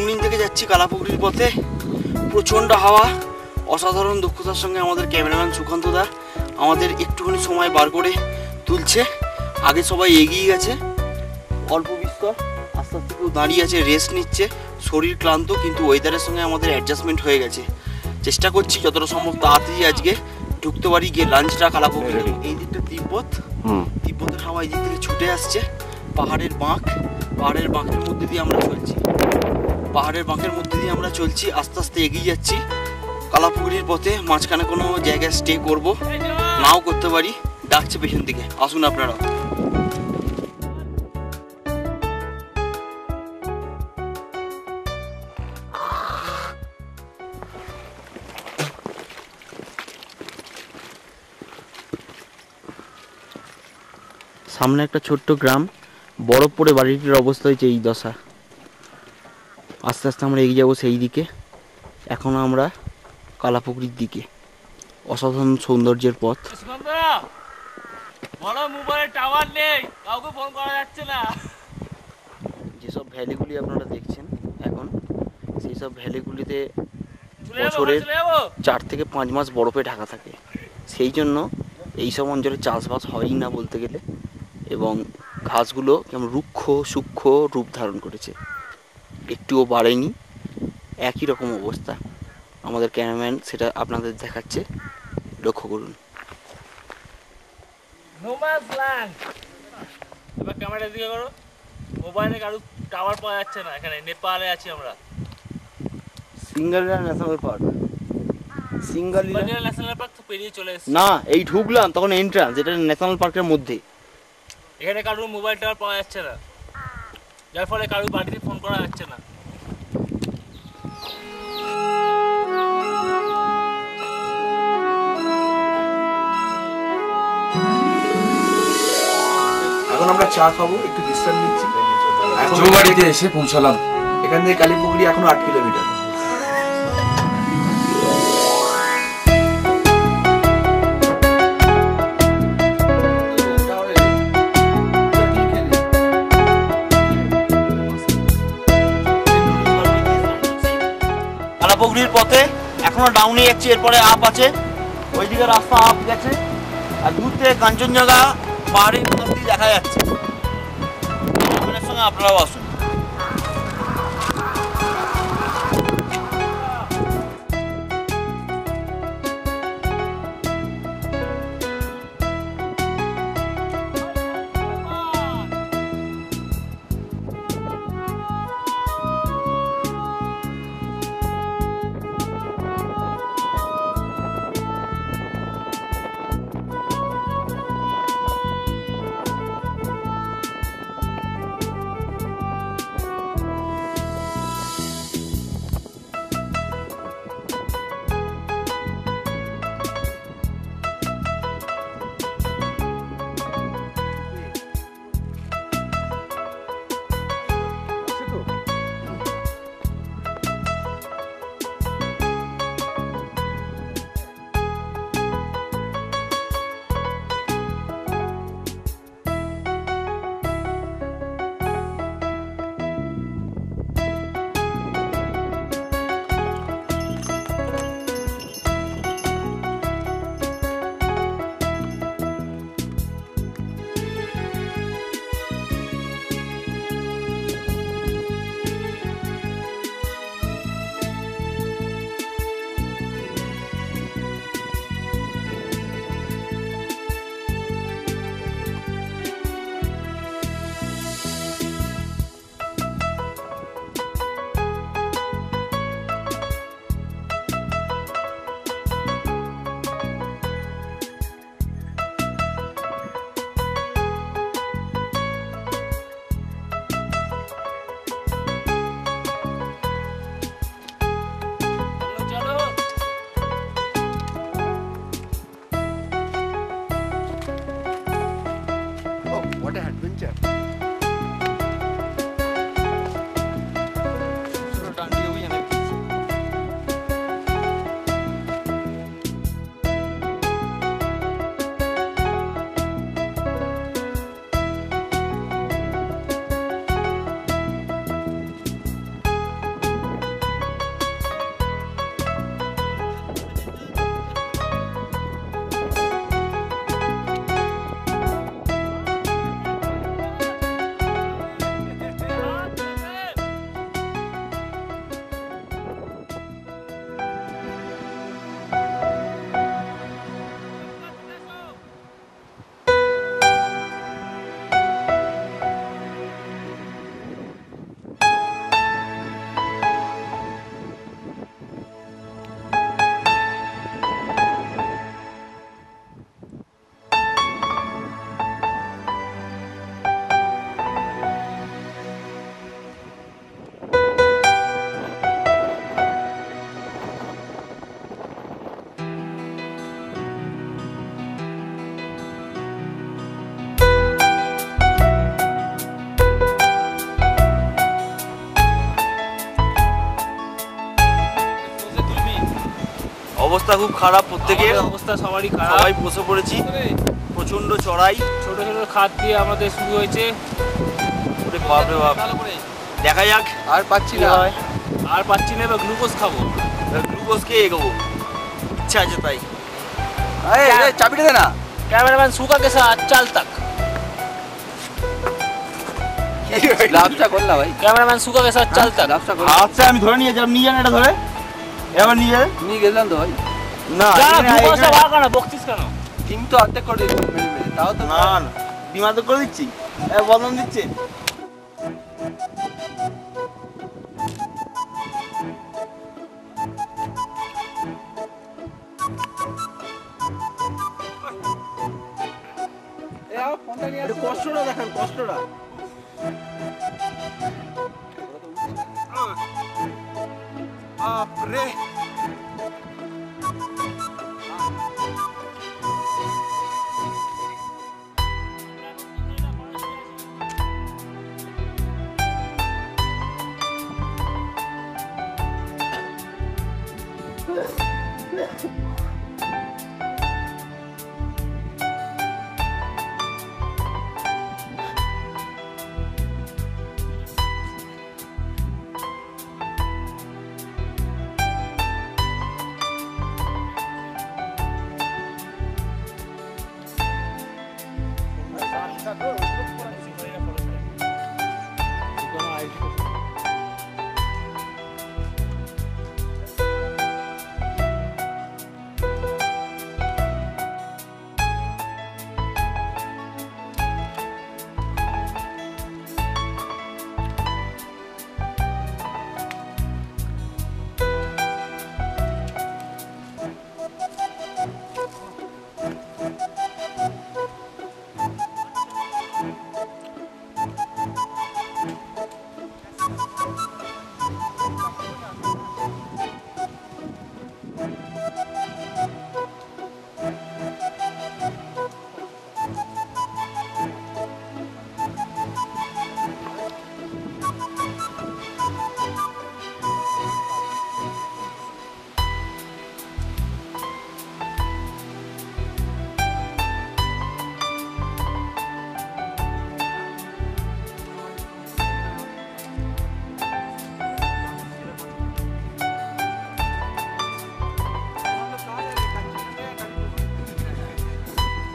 Downing থেকে যাচ্ছি কালাপুকুরির পথে। প্রচণ্ড হাওয়া, অসাধারণ দক্ষতার সঙ্গে আমাদের ক্যামেরাম্যান সুকান্ত দা আমাদের একটুখানি সময় বার করে তুলছে। আগে সবাই এগিয়ে গেছে, অল্প বিস্তর আস্তে আস্তে কেউ দাঁড়িয়ে আছে, রেস্ট নিচ্ছে, শরীর ক্লান্ত, কিন্তু ওয়েদারের সঙ্গে আমাদের অ্যাডজাস্টমেন্ট হয়ে গেছে। চেষ্টা করছি যতটা সম্ভব তাড়াতাড়ি আজকে ঢুকতে পারি, গিয়ে লাঞ্চটা কালাপুকুরি। এই দিকটা তিব্বতের হাওয়া এই দিক থেকে ছুটে আসছে। পাহাড়ের বাঁকের মধ্যে দিয়ে আমরা চলছি, আস্তে আস্তে এগিয়ে যাচ্ছি কালাপুকুরির পথে। মাঝখানে কোনো জায়গায় স্টে করব, নাও করতে পারি, ডাকছে পেছন দিকে, আসুন আপনারা। সামনে একটা ছোট্ট গ্রাম, বরফ পড়ে বাড়িটির অবস্থা হয়েছে এই দশা। আস্তে আস্তে আমরা এগিয়ে যাবো সেই দিকে। এখন আমরা কালাপুকুরির দিকে, অসাধারণ সৌন্দর্যের পথ। যেসব ভ্যালিগুলি আপনারা দেখছেন এখন, সেই সব ভ্যালিগুলিতে বছরের 4 থেকে 5 মাস বরফে ঢাকা থাকে। সেই জন্য এইসব অঞ্চলে চাষবাস হয়ই না বলতে গেলে, এবং ঘাসগুলো কেমন রুক্ষ সূক্ষ্ম রূপ ধারণ করেছে, একটুও বাড়েনি, একই রকম অবস্থা। আমাদের ক্যামেরাম্যান সেটা আপনাদের দেখাচ্ছে, লক্ষ্য করুন। এবার ক্যামেরা দিকে করো, মোবাইলে কারো টাওয়ার পাওয়া যাচ্ছে না। এখানে নেপালে আছি আমরা, Singalila national park. Singalila national park তো পেরিয়ে চলে এসেছি না, এই ঢুকলাম তখন এন্ট্রান্স, এটা ন্যাশনাল পার্কের মধ্যে। এখানে কারোর মোবাইল টাওয়ার পাওয়া যাচ্ছে না, যার ফলে কারোর বাড়িতে ফোন করা যাচ্ছে না। এখন আমরা চা খাবো, একটু বিশ্রাম নিচ্ছি। চৌবাড়িতে এসে পৌঁছালাম। এখান থেকে কালিপুকুরি এখনো 8 কিলোমিটার। কালাপুকুরির পথে এখনো ডাউনে যাচ্ছি, এরপরে আপ আছে, ওইদিকে রাস্তা আপ গেছে, আর দূর থেকে কাঞ্চনজঙ্ঘা পাহাড়ের মধ্যে দেখা যাচ্ছে। আপনার সঙ্গে আপনারাও আসুন। What an adventure! অবস্থা খুব খারাপ প্রত্যেকের, আমাদের অবস্থা সবারই খারাপ। সবাই বসে পড়েছি, প্রচন্ড চড়াই। ছোট ছোট খাদ দিয়ে আমাদের শুরু হয়েছে। ওরে বাপ রে বাপ, দেখা যাক আর পাচ্ছি কি না। হয়। আর পাচ্ছি না, এবার গ্লুকোজ খাবো। গ্লুকোজ খেয়ে এগোবো, ইচ্ছা আছে তাই। এই চাবিটা দে না। कैमरामैन सूखा के साथ चल तक। লাভটা কর না ভাই, कैमरामैन सूखा के साथ चल तक। লাভটা কর। আচ্ছা আমি ধরে নিয়ে যাম, নিয়ে যান এটা ধরে, এবার নিয়ে যান। নিয়ে গেলাম তো ভাই, না जा এখানে- ग्लूकोज এখানে- से भाग ना, बकचीज करना। ডিম তো অর্ধেক করে দিচ্ছি মেরে মেরে, তাও তো না না বিমা তো করে দিচ্ছি, বদনাম দিচ্ছে। একটু কষ্টটা দেখান, কষ্টটা। বাপরে,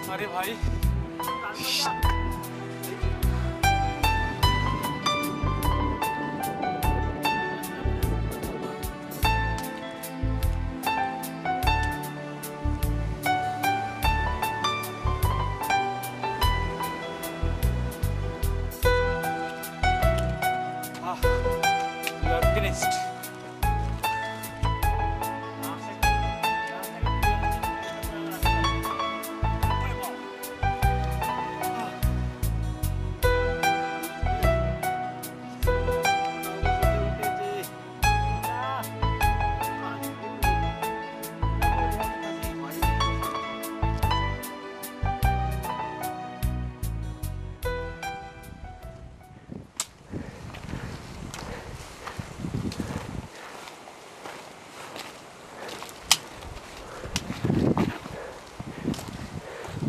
अरे भाई we are finished.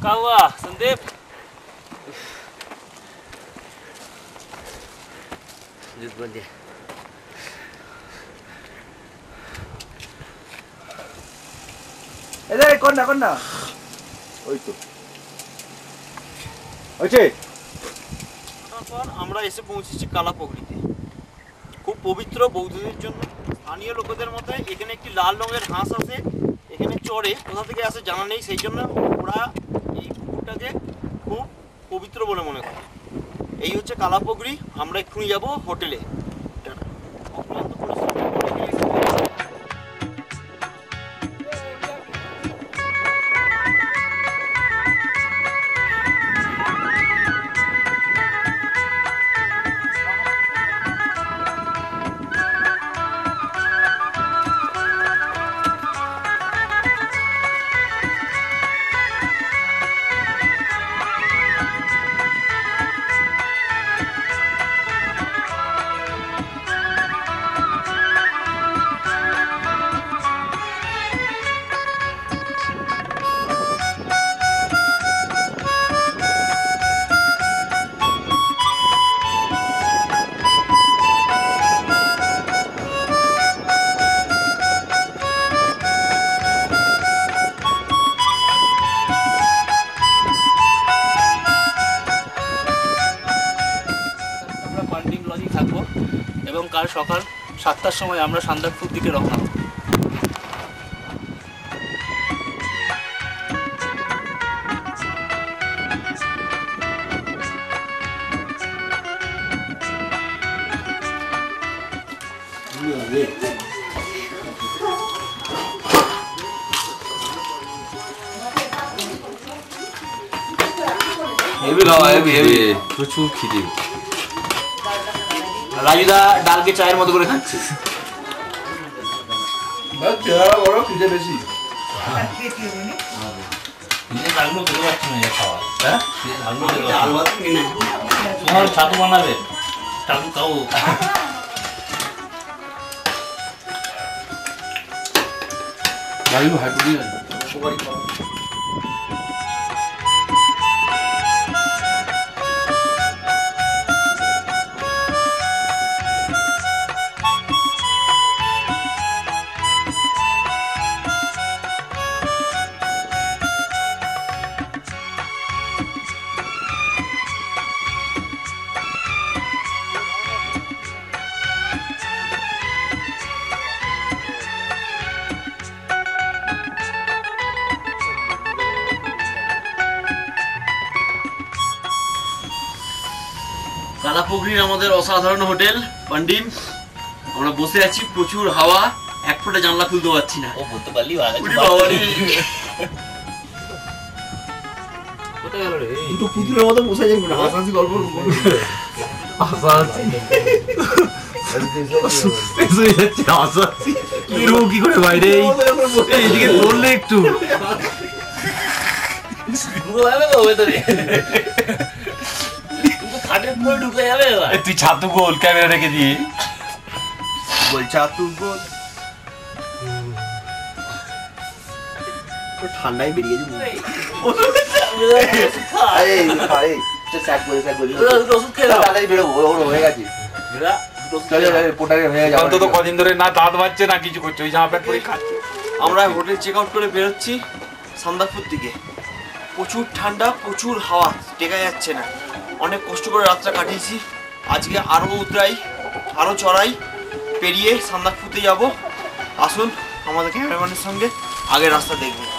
क्या हुआ संदीप? জুস বন দিয়ে এই কর না, কর না। ওই তো ওইছে। তারপর আমরা এসে পৌঁছেছি কালাপগড়িতে, খুব পবিত্র বৌদ্ধদের জন্য। স্থানীয় লোকেদের মতে এখানে একটি লাল রঙের হাঁস আছে, এখানে চড়ে, কোথা থেকে আসে জানা নেই, সেই জন্য ওরা এই পুকুরটাকে খুব পবিত্র বলে মনে করে। এই হচ্ছে কালাপগড়ি, আমরা এক্ষুনি যাব হোটেলে। অক্লান্ত পরিশ্রমের পরে এখানে এসে পৌঁছেছি। কাল সকাল 7টার সময় আমরা সান্দাকফুর দিকে রওনা হব। প্রচুর খিদে। রাজুদা ডালকে চায়ের মতো করে খাচ্ছে। চেহারা বড়, খিদে বেশি। তোমার ছাতু বানাবে, ছাতু খাও। গাড়ি ভাই পুরি কালাপুকুরির আমাদের অসাধারণ হোটেল পান্ডিন। আমরা বসে আছি, প্রচুর হাওয়া, এক ফোঁটা জানলা খুলতে পারছি না। ও বলতে পারলি ভালো। উরি বাবারে। কোথায় গেল রে? কিন্তু পুতুলের মতো বসে যাবে না, হাসাহাসি গল্প কি করে বাইরে এইদিকে ধরলে একটু খাটের পরে ঢুকে যাবে এবার। তুই ছাতু গোল ক্যামেরা রেখে দিয়ে বলছে তুই বল। ঠান্ডায় বেরিয়ে যাবো। ওষুধ খেয়ে দাও। অন্তত কদিন ধরে না দাঁত বাজছে না কিছু করছে, ওই জামা প্যান্ট পরে খাচ্ছে। আমরা হোটেল চেক আউট করে বেরোচ্ছি সান্দাকফুর দিকে। প্রচুর ঠান্ডা, প্রচুর হাওয়া, টেকা যাচ্ছে না। অনেক কষ্ট করে রাতটা কাটিয়েছি। আজকে আরও উতরাই, আরও চড়াই পেরিয়ে সান্দাকফুতে যাব। আসুন আমাদের ক্যামেরাম্যানের সঙ্গে আগের রাস্তা দেখবেন।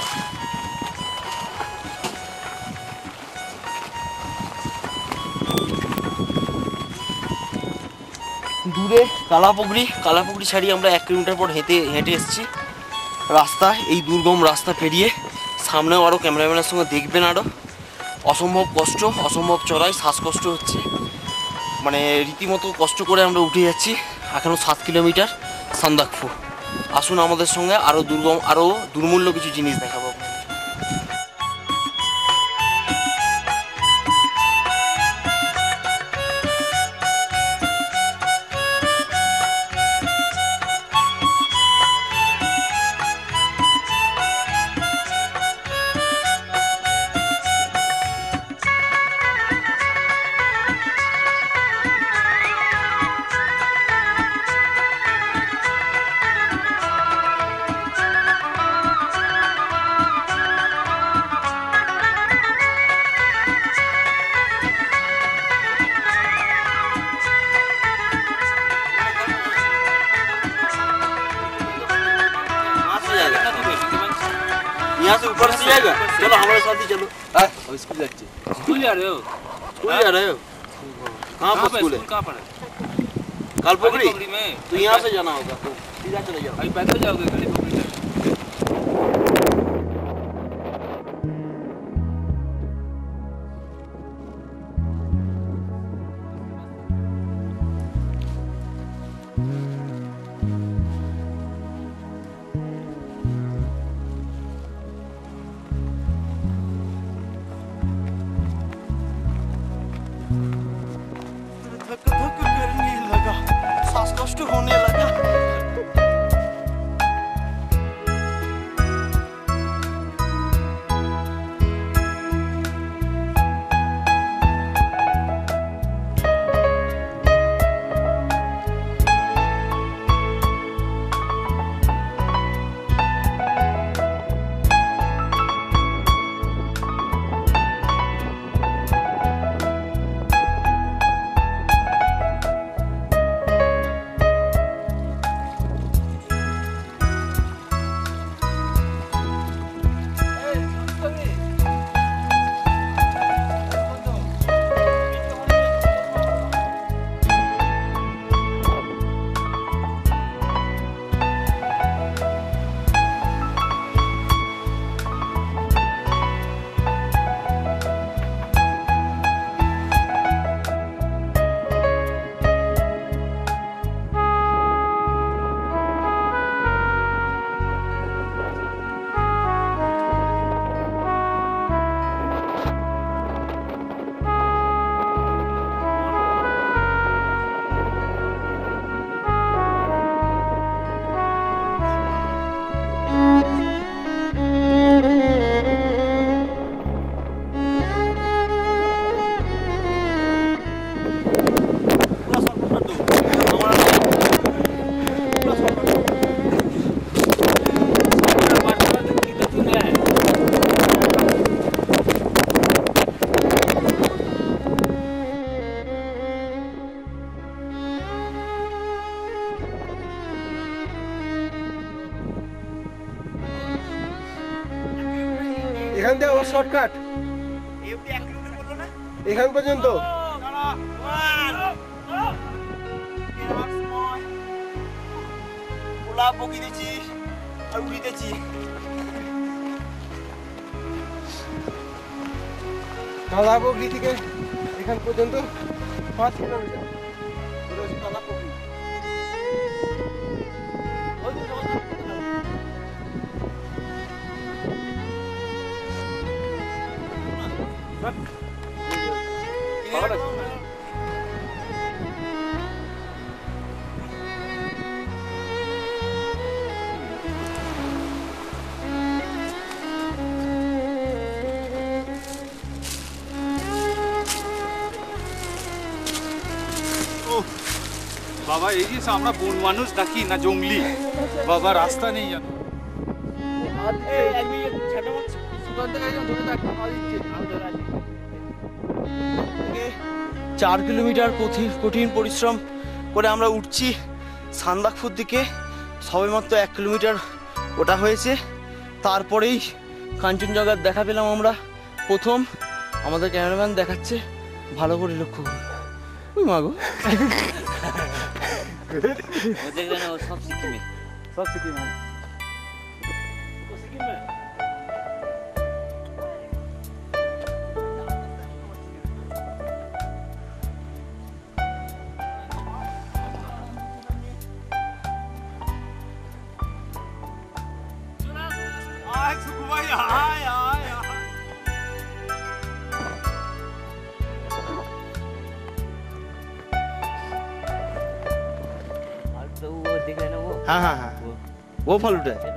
দূরে কালাপুকুরি ছাড়িয়ে আমরা 1 কিলোমিটার পর হেঁটে এসেছি রাস্তা। এই দুর্গম রাস্তা পেরিয়ে সামনেও আরও ক্যামেরাম্যানের সঙ্গে দেখবেন। আরও অসম্ভব কষ্ট, অসম্ভব চড়াই, শ্বাসকষ্ট হচ্ছে, মানে রীতিমতো কষ্ট করে আমরা উঠে যাচ্ছি। এখনও 7 কিলোমিটার সান্দাকফু। আসুন আমাদের সঙ্গে, আরও দুর্গম, আরও দুর্মূল্য কিছু জিনিস দেখাবো। यहाँ से ऊपर से जाएगा। चलो हमारे साथ ही चलो। स्कूल যাচ্ছে। स्कूल जा रहे हो? स्कूल जा रहे हो? कहाँ पर स्कूल है? कहाँ पर है? कालपोखरी कालीपोखरी में। तो यहाँ से जाना होगा, तो सीधा चले जाओ। अभी पैदल जाओगे कालीपोखरी तक? धक धक करने लगा, सांस कष्ट होने लगा। শর্টকাট এই অবধি 1 কিলোমিটার বললো না? এখান পর্যন্ত। ওলা বকি দিচ্ছি আর উড়িতেছি। কালাপুকুরি থেকে এখান পর্যন্ত 5 কিলোমিটার। কালাপুকুরি বাবা এই যে আমরা বন মানুষ নাকি না জঙ্গলি বাবা রাস্তা নেই জানো 4 কিলোমিটার কঠিন পরিশ্রম করে আমরা উঠছি সান্দাকপুর দিকে। সবেমাত্র 1 কিলোমিটার ওটা হয়েছে, তারপরেই কাঞ্চনজঙ্ঘার দেখা পেলাম আমরা প্রথম। আমাদের ক্যামেরাম্যান দেখাচ্ছে, ভালো করে লক্ষ্য করুন। ওই মাগো সব সিকিমে সব সিকিম আয় সুকু ভাই আয় আয় আর তো ও দেখলে না ও हाँ हाँ हाँ वो फल उठा है।